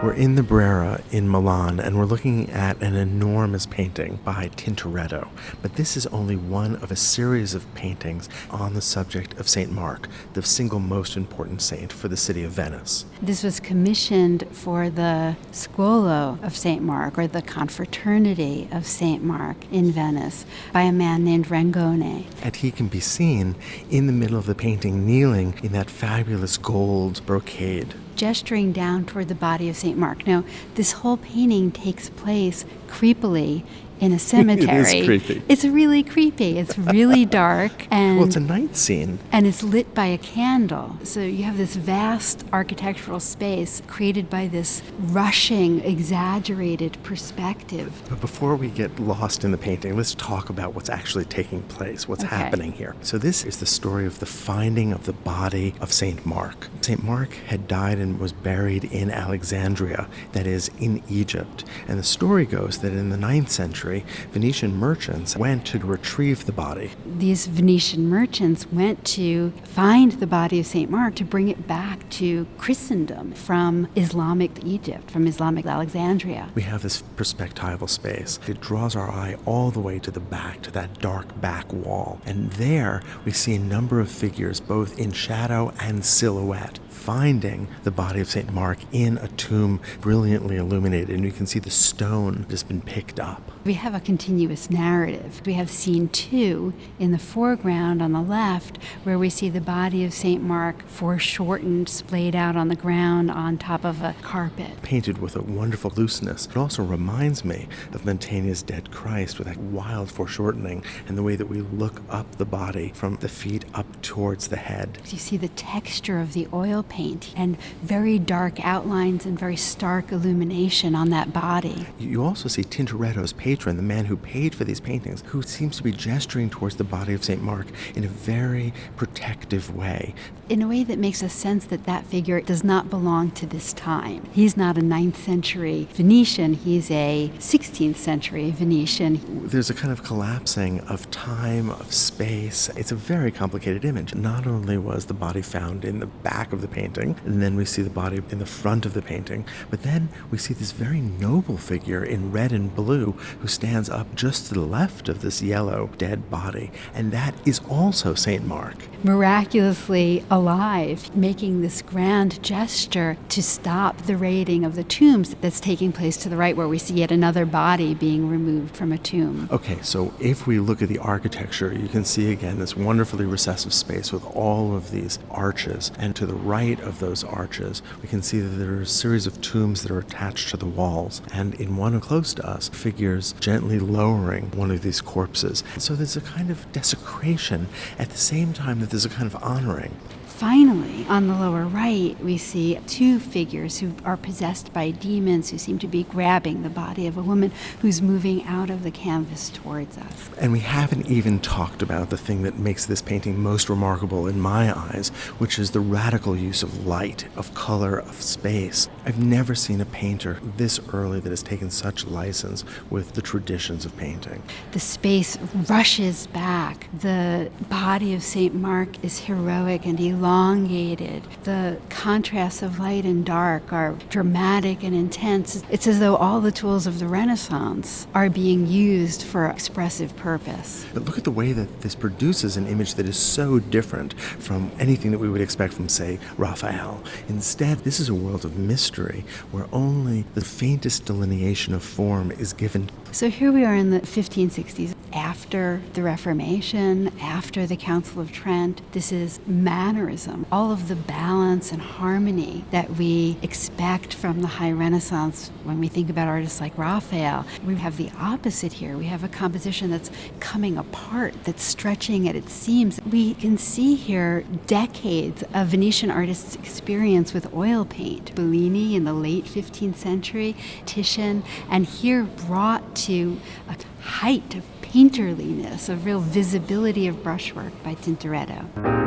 We're in the Brera in Milan, and we're looking at an enormous painting by Tintoretto. But this is only one of a series of paintings on the subject of St. Mark, the single most important saint for the city of Venice. This was commissioned for the Scuolo of St. Mark, or the Confraternity of St. Mark in Venice, by a man named Rangone. And he can be seen in the middle of the painting, kneeling in that fabulous gold brocade, gesturing down toward the body of St. Mark. Now, this whole painting takes place creepily in a cemetery. It is creepy. It's really creepy. It's really dark. And well, it's a night scene. And it's lit by a candle. So you have this vast architectural space created by this rushing, exaggerated perspective. But before we get lost in the painting, let's talk about what's actually taking place, what's happening here. So this is the story of the finding of the body of St. Mark. St. Mark had died and was buried in Alexandria, that is, in Egypt. And the story goes that in the 9th century, Venetian merchants went to retrieve the body. These Venetian merchants went to find the body of St. Mark to bring it back to Christendom from Islamic Egypt, from Islamic Alexandria. We have this perspectival space. It draws our eye all the way to the back, to that dark back wall. And there we see a number of figures, both in shadow and silhouette, finding the body of St. Mark in a tomb brilliantly illuminated. And you can see the stone that's been picked up. We have a continuous narrative. We have scene 2 in the foreground on the left, where we see the body of St. Mark foreshortened, splayed out on the ground on top of a carpet. Painted with a wonderful looseness. It also reminds me of Mantegna's Dead Christ, with that wild foreshortening and the way that we look up the body from the feet up towards the head. You see the texture of the oil paint and very dark outlines and very stark illumination on that body. You also see Tintoretto's patron, the man who paid for these paintings, who seems to be gesturing towards the body of St. Mark in a very protective way. In a way that makes us sense that that figure does not belong to this time. He's not a 9th century Venetian, he's a 16th century Venetian. There's a kind of collapsing of time, of space. It's a very complicated image. Not only was the body found in the back of the painting, and then we see the body in the front of the painting, but then we see this very noble figure in red and blue who stands up just to the left of this yellow dead body, and that is also St. Mark. Miraculously alive, making this grand gesture to stop the raiding of the tombs that's taking place to the right, where we see yet another body being removed from a tomb. Okay, so if we look at the architecture, you can see again this wonderfully recessive space with all of these arches, and to the right of those arches, we can see that there are a series of tombs that are attached to the walls, and in one close to us, figures gently lowering one of these corpses. So there's a kind of desecration at the same time that there's a kind of honoring. Finally, on the lower right, we see 2 figures who are possessed by demons, who seem to be grabbing the body of a woman who's moving out of the canvas towards us. And we haven't even talked about the thing that makes this painting most remarkable in my eyes, which is the radical use of light, of color, of space. I've never seen a painter this early that has taken such license with the traditions of painting. The space rushes back. The body of St. Mark is heroic and elongated. The contrasts of light and dark are dramatic and intense. It's as though all the tools of the Renaissance are being used for expressive purpose. But look at the way that this produces an image that is so different from anything that we would expect from, say, Raphael. Instead, this is a world of mystery where only the faintest delineation of form is given. So here we are in the 1560s, after the Reformation, after the Council of Trent. This is mannerism, all of the balance and harmony that we expect from the High Renaissance when we think about artists like Raphael. We have the opposite here. We have a composition that's coming apart, that's stretching at its seams. We can see here decades of Venetian artists' experience with oil paint. Bellini in the late 15th century, Titian, and here brought to a height of painterliness, of real visibility of brushwork by Tintoretto.